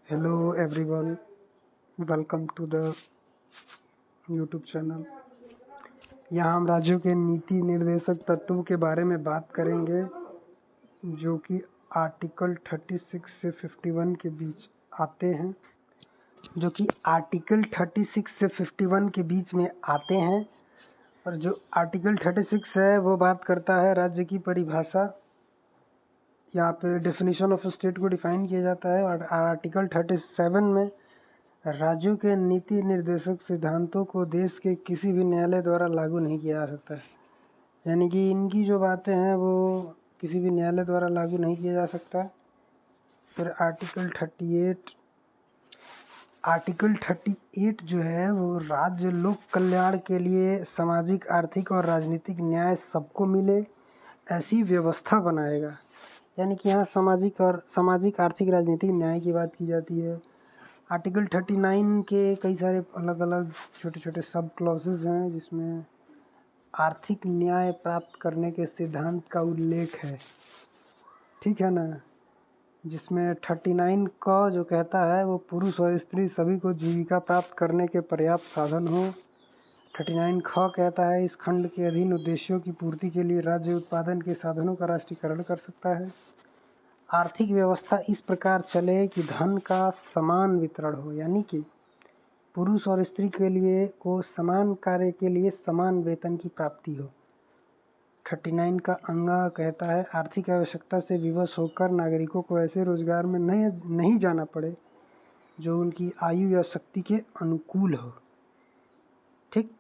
Hello everyone, welcome to the YouTube channel. यहाँ हम राज्यों के नीति निर्देशक तत्वों के बारे में बात करेंगे जो कि आर्टिकल 36 से 51 के बीच आते हैं और जो आर्टिकल 36 है वो बात करता है राज्य की परिभाषा। यहाँ पे डेफिनेशन ऑफ स्टेट को डिफाइन किया जाता है और आर्टिकल 37 में राज्यों के नीति निर्देशक सिद्धांतों को देश के किसी भी न्यायालय द्वारा लागू नहीं किया जा सकता है। यानी कि इनकी जो बातें हैं वो किसी भी न्यायालय द्वारा लागू नहीं किया जा सकता। फिर आर्टिकल 38 जो है वो राज्य लोक कल्याण के लिए सामाजिक, आर्थिक और राजनीतिक न्याय सबको मिले ऐसी व्यवस्था बनाएगा। यानी कि यहाँ सामाजिक, आर्थिक, राजनीतिक न्याय की बात की जाती है। आर्टिकल 39 के कई सारे अलग अलग छोटे छोटे सब क्लॉजेज हैं जिसमें आर्थिक न्याय प्राप्त करने के सिद्धांत का उल्लेख है, ठीक है ना। जिसमें 39 का जो कहता है वो पुरुष और स्त्री सभी को जीविका प्राप्त करने के पर्याप्त साधन हो। 39 ख कहता है इस खंड के अधीन उद्देश्यों की पूर्ति के लिए राज्य उत्पादन के साधनों का राष्ट्रीयकरण कर सकता है। आर्थिक व्यवस्था इस प्रकार चले कि धन का समान वितरण हो, यानी कि पुरुष और स्त्री के लिए को समान कार्य के लिए समान वेतन की प्राप्ति हो। 39 का अंगा कहता है आर्थिक आवश्यकता से विवश होकर नागरिकों को ऐसे रोजगार में नहीं जाना पड़े जो उनकी आयु या शक्ति के अनुकूल हो, ठीक।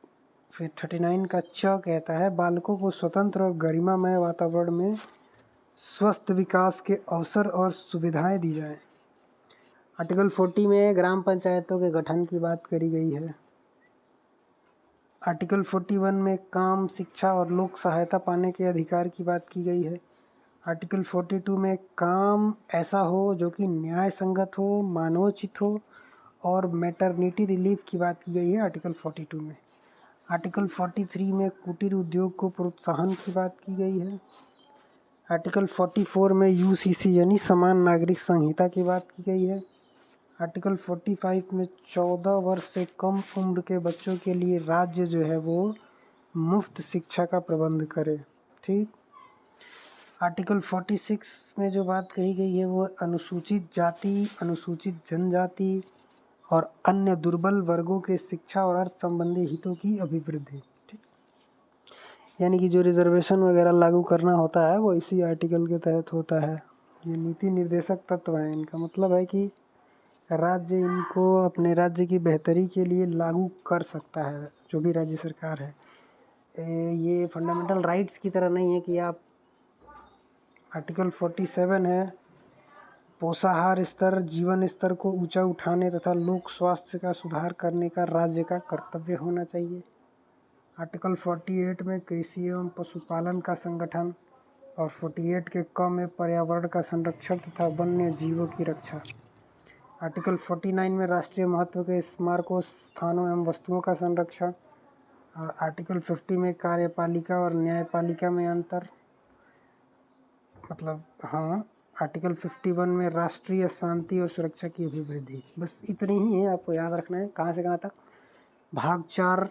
फिर 39 का च कहता है बालकों को स्वतंत्र और गरिमामय वातावरण में स्वस्थ विकास के अवसर और सुविधाएं दी जाएं। आर्टिकल 40 में ग्राम पंचायतों के गठन की बात करी गई है। आर्टिकल 41 में काम, शिक्षा और लोक सहायता पाने के अधिकार की बात की गई है। आर्टिकल 42 में काम ऐसा हो जो कि न्याय संगत हो, मानवोचित हो और मैटरनिटी रिलीफ की बात की गई है आर्टिकल 42 में। आर्टिकल 43 में कुटीर उद्योग को प्रोत्साहन की बात की गई है। आर्टिकल 44 में यूसीसी यानी समान नागरिक संहिता की बात की गई है। आर्टिकल 45 में 14 वर्ष से कम उम्र के बच्चों के लिए राज्य जो है वो मुफ्त शिक्षा का प्रबंध करे, ठीक। आर्टिकल 46 में जो बात कही गई है वो अनुसूचित जाति, अनुसूचित जनजाति और अन्य दुर्बल वर्गों के शिक्षा और अर्थ संबंधी हितों की अभिवृद्धि, ठीक। यानी कि जो रिजर्वेशन वगैरह लागू करना होता है वो इसी आर्टिकल के तहत होता है। ये नीति निर्देशक तत्व है। इनका मतलब है कि राज्य इनको अपने राज्य की बेहतरी के लिए लागू कर सकता है, जो भी राज्य सरकार है। ये फंडामेंटल राइट्स की तरह नहीं है कि आप आर्टिकल 47 है पोषाहार स्तर, जीवन स्तर को ऊंचा उठाने तथा लोक स्वास्थ्य का सुधार करने का राज्य का कर्तव्य होना चाहिए। आर्टिकल 48 में कृषि एवं पशुपालन का संगठन और 48 के क में पर्यावरण का संरक्षण तथा वन्य जीवों की रक्षा। आर्टिकल 49 में राष्ट्रीय महत्व के स्मारकों, स्थानों एवं वस्तुओं का संरक्षण और आर्टिकल 50 में कार्यपालिका और न्यायपालिका में अंतर, मतलब हाँ। आर्टिकल 51 में राष्ट्रीय शांति और सुरक्षा की अभिवृद्धि। बस इतनी ही है, आपको याद रखना है। कहाँ से कहाँ तक? भाग 4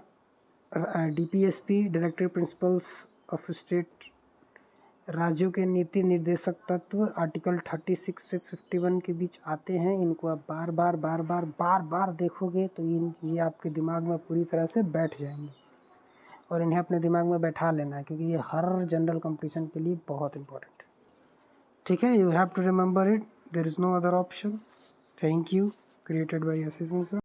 DPSP directive principles of state, राज्यों के नीति निर्देशक तत्व आर्टिकल 36 से 51 के बीच आते हैं। इनको आप बार बार देखोगे तो ये आपके दिमाग में पूरी तरह से बैठ जाएंगे और इन्हें अपने दिमाग में बैठा लेना है क्योंकि ये हर जनरल कंपटीशन के लिए बहुत इंपॉर्टेंट है, ठीक है। You have to remember it, there is no other option. Thank you. Created by SS.